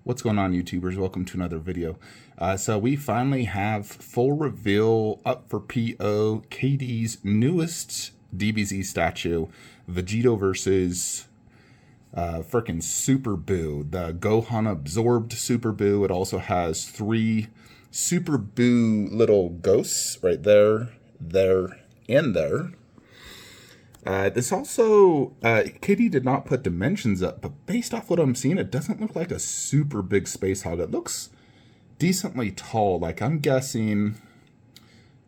What's going on, YouTubers? Welcome to another video. So we finally have full reveal up for PO, KD's newest DBZ statue, Vegetto versus frickin' Super Boo, the Gohan absorbed Super Boo. It also has three Super Boo little ghosts right there, and there. This also, Kitty did not put dimensions up, but based off what I'm seeing, it doesn't look like a super big space hog. It looks decently tall. Like, I'm guessing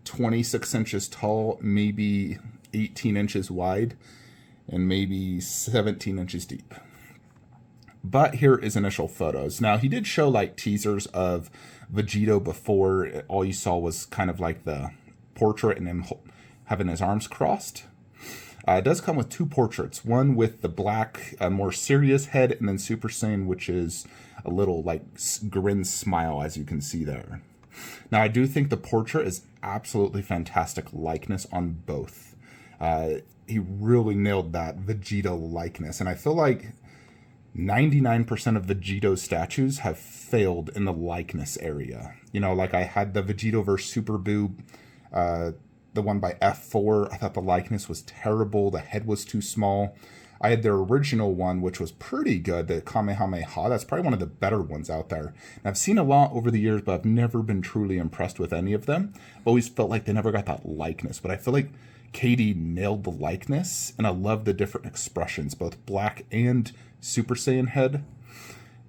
26 inches tall, maybe 18 inches wide, and maybe 17 inches deep. But here is initial photos. Now, he did show like teasers of Vegetto before. All you saw was kind of like the portrait and him having his arms crossed. It does come with two portraits, one with the black, more serious head, and then Super Saiyan, which is a little like grin smile, as you can see there. Now, I do think the portrait is absolutely fantastic likeness on both. He really nailed that Vegetto likeness, and I feel like 99% of Vegetto statues have failed in the likeness area. You know, like I had the Vegetto vs. Super Boo, the one by F4, I thought the likeness was terrible. The head was too small. I had their original one, which was pretty good, the Kamehameha. That's probably one of the better ones out there. And I've seen a lot over the years, but I've never been truly impressed with any of them. I've always felt like they never got that likeness. But I feel like Katie nailed the likeness, and I love the different expressions, both black and Super Saiyan head.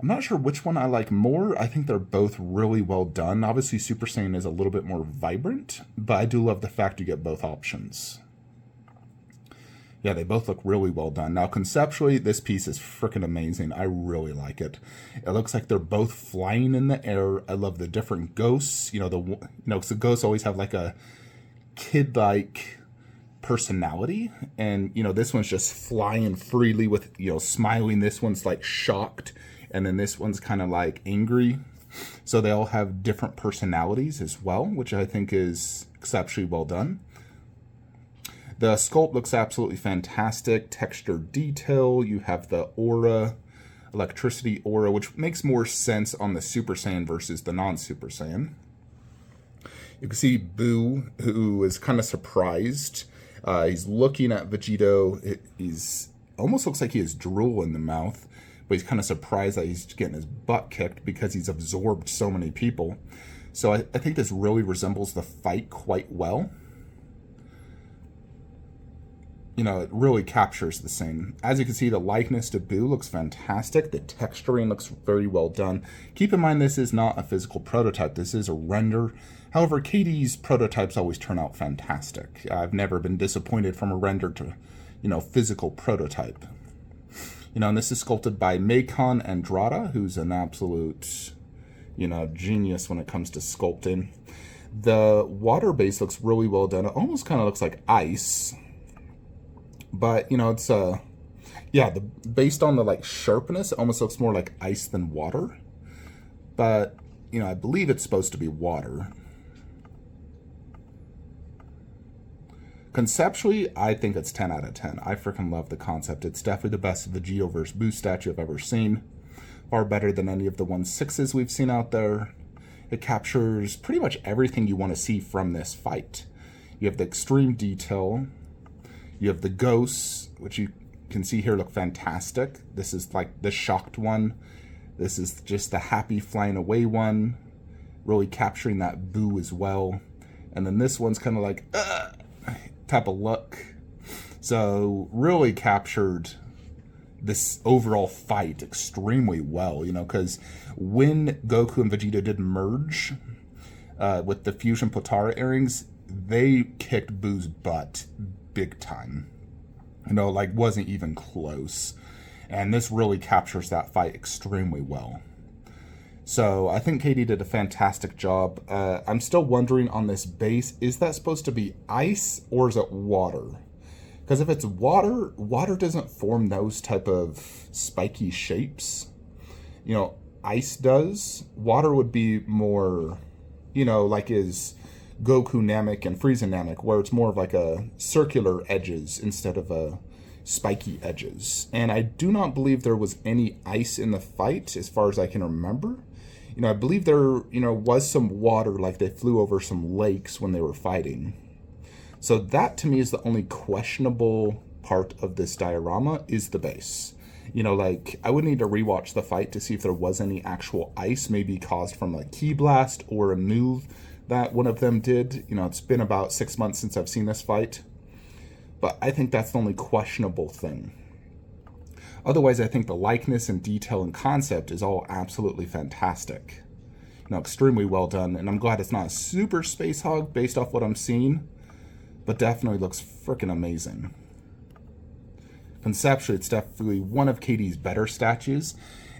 I'm not sure which one I like more. I think they're both really well done. Obviously, Super Saiyan is a little bit more vibrant, but I do love the fact you get both options. Yeah, they both look really well done. Now, conceptually, this piece is freaking amazing. I really like it. It looks like they're both flying in the air. I love the different ghosts. Because the ghosts always have like a kid-like personality, and this one's just flying freely with smiling. This one's like shocked, and then this one's kind of like angry. So they all have different personalities as well, which I think is exceptionally well done. The sculpt looks absolutely fantastic. Texture detail. You have the aura, electricity aura, which makes more sense on the Super Saiyan versus the non-Super Saiyan. You can see Boo, who is kind of surprised. He's looking at Vegetto. He's almost looks like he has drool in the mouth, but he's kind of surprised that he's getting his butt kicked because he's absorbed so many people. So I think this really resembles the fight quite well. It really captures the scene. As you can see, the likeness to Boo looks fantastic. The texturing looks very well done. Keep in mind, this is not a physical prototype. This is a render. However, KD's prototypes always turn out fantastic. I've never been disappointed from a render to, physical prototype. And this is sculpted by Macon Andrada, who's an absolute, genius when it comes to sculpting. The water base looks really well done. It almost kind of looks like ice. But, it's, based on the, sharpness, it almost looks more like ice than water. But, I believe it's supposed to be water. Conceptually, I think it's 10 out of 10. I freaking love the concept. It's definitely the best Vegetto vs. Boo statue I've ever seen. Far better than any of the 1/6s we've seen out there. It captures pretty much everything you want to see from this fight. You have the extreme detail. You have the ghosts, which you can see here look fantastic. This is like the shocked one. This is just the happy flying away one. Really capturing that Boo as well. And then this one's kind of like, type of look. So really captured this overall fight extremely well, because when Goku and Vegeta did merge with the Fusion Potara earrings, they kicked Boo's butt big time. Wasn't even close. And this really captures that fight extremely well. So I think Katie did a fantastic job. I'm still wondering on this base, is that supposed to be ice or is it water? Because if it's water, water doesn't form those type of spiky shapes. Ice does. Water would be more, like is Goku Namek and Frieza Namek, where it's more of like a circular edges instead of a, spiky edges. And I do not believe there was any ice in the fight as far as I can remember. You know, I believe there, you know, was some water, like they flew over some lakes when they were fighting. So that to me is the only questionable part of this diorama is the base. You know, like I would need to rewatch the fight to see if there was any actual ice, maybe caused from a key blast or a move that one of them did. You know, it's been about 6 months since I've seen this fight. But I think that's the only questionable thing. Otherwise, I think the likeness and detail and concept is all absolutely fantastic. You know, extremely well done. And I'm glad it's not a super space hog based off what I'm seeing. But definitely looks freaking amazing. Conceptually, it's definitely one of KD's better statues.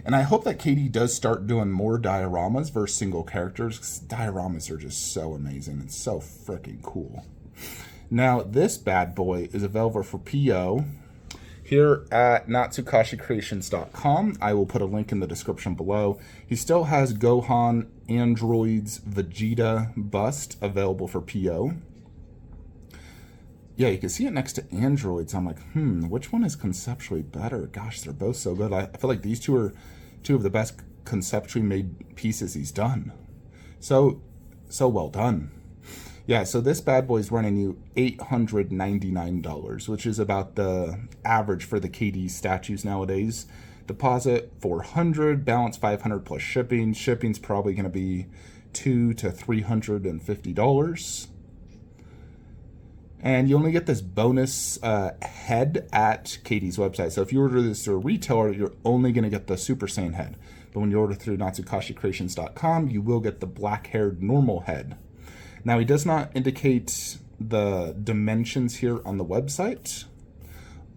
And I hope that KD does start doing more dioramas versus single characters, because dioramas are just so amazing and so freaking cool. Now, this bad boy is available for PO here at natsukashicreations.com. I will put a link in the description below. He still has Gohan Android's Vegeta bust available for PO. Yeah, you can see it next to Androids. I'm like, which one is conceptually better? Gosh, they're both so good. I feel like these two are two of the best conceptually made pieces he's done. So well done. Yeah, so this bad boy is running you $899, which is about the average for the KD statues nowadays. Deposit $400, balance $500 plus shipping. Shipping's probably going to be $200 to $350. And you only get this bonus head at KD's website. So if you order this through a retailer, you're only going to get the Super Saiyan head. But when you order through natsukashicreations.com, you will get the black-haired normal head. Now, he does not indicate the dimensions here on the website.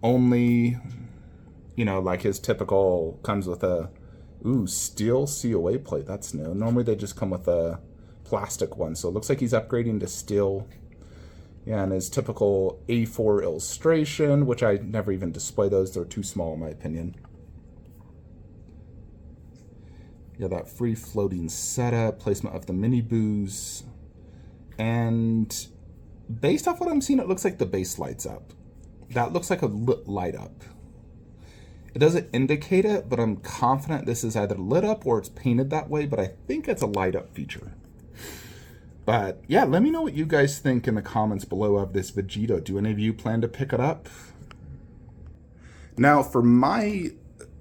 Only, you know, like his typical comes with a, steel COA plate. That's new. Normally they just come with a plastic one. So it looks like he's upgrading to steel. Yeah, and his typical A4 illustration, which I never even display those. They're too small in my opinion. Yeah, that free floating setup, placement of the mini boos. And based off what I'm seeing, it looks like the base lights up. That looks like a light up. It doesn't indicate it, but I'm confident this is either lit up or it's painted that way, but I think it's a light up feature. But yeah, let me know what you guys think in the comments below of this Vegetto. Do any of you plan to pick it up? Now, for my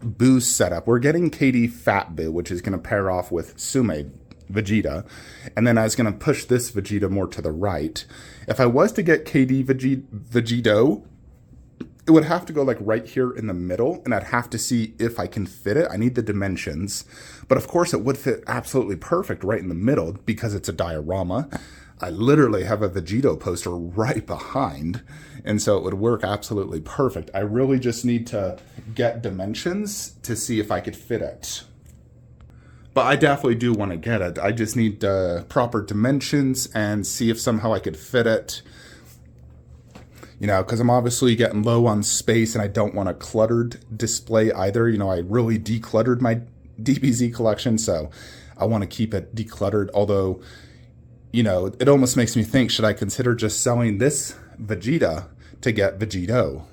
boo setup, we're getting KD Fat Boo, which is going to pair off with Sume Vegeta, and then I was going to push this Vegeta more to the right. If I was to get KD Vegetto, it would have to go like right here in the middle, and I'd have to see if I can fit it. I need the dimensions, but of course it would fit absolutely perfect right in the middle because it's a diorama. I literally have a Vegetto poster right behind, and so it would work absolutely perfect. I really just need to get dimensions to see if I could fit it. But I definitely do want to get it. I just need proper dimensions and see if somehow I could fit it. You know, because I'm obviously getting low on space and I don't want a cluttered display either. You know, I really decluttered my DBZ collection, so I want to keep it decluttered. Although, you know, it almost makes me think, should I consider just selling this Vegeta to get Vegetto?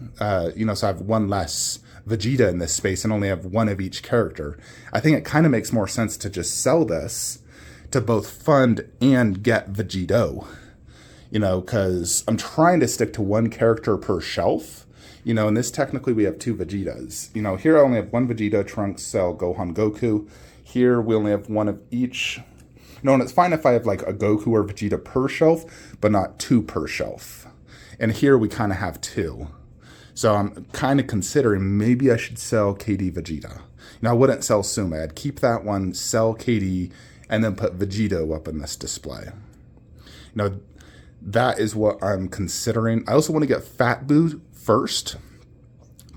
You know, so I have one less Vegeta in this space and only have one of each character. I think it kind of makes more sense to just sell this to both fund and get Vegetto. You know, because I'm trying to stick to one character per shelf. You know, in this technically we have two Vegetas. You know, here I only have one Vegeta, Trunks, Cell, Gohan, Goku. Here we only have one of each. No, and it's fine if I have like a Goku or Vegeta per shelf, but not two per shelf. And here we kind of have two. So I'm kind of considering maybe I should sell KD Vegeta. Now, I wouldn't sell Sume. I'd keep that one, sell KD, and then put Vegetto up in this display. Now, that is what I'm considering. I also want to get Fat Boo first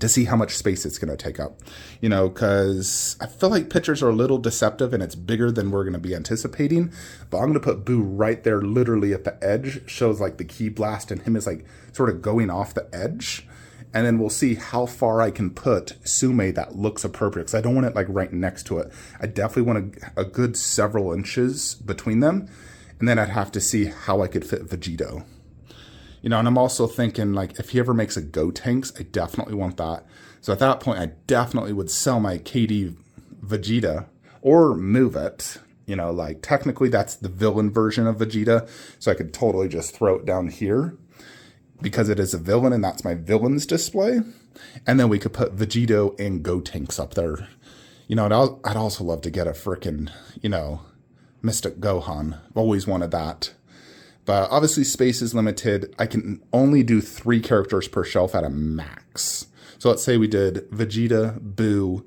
to see how much space it's going to take up. You know, because I feel like pictures are a little deceptive and it's bigger than we're going to be anticipating. But I'm going to put Boo right there, literally at the edge. Shows like the key blast and him is like sort of going off the edge. And then we'll see how far I can put Sume that looks appropriate. Because I don't want it like right next to it. I definitely want a good several inches between them. And then I'd have to see how I could fit Vegetto. You know, and I'm also thinking, like, if he ever makes a Gotenks, I definitely want that. So at that point, I definitely would sell my KD Vegeta or move it. You know, like, technically that's the villain version of Vegeta, so I could totally just throw it down here because it is a villain and that's my villains display. And then we could put Vegetto and Gotenks up there. You know, I'd also love to get a frickin', you know, Mystic Gohan. Always wanted that. But obviously space is limited. I can only do 3 characters per shelf at a max. So let's say we did Vegeta, Boo,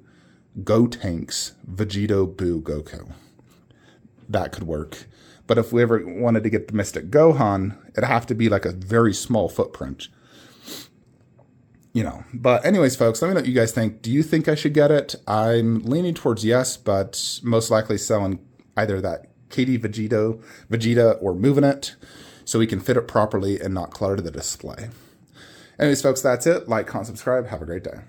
Gotenks, Vegetto, Boo, Goku. That could work. But if we ever wanted to get the Mystic Gohan, it'd have to be like a very small footprint. You know, but anyways, folks, let me know what you guys think. Do you think I should get it? I'm leaning towards yes, but most likely selling either that KD Vegeta or moving it so we can fit it properly and not clutter the display. Anyways, folks, that's it. Like, comment, subscribe. Have a great day.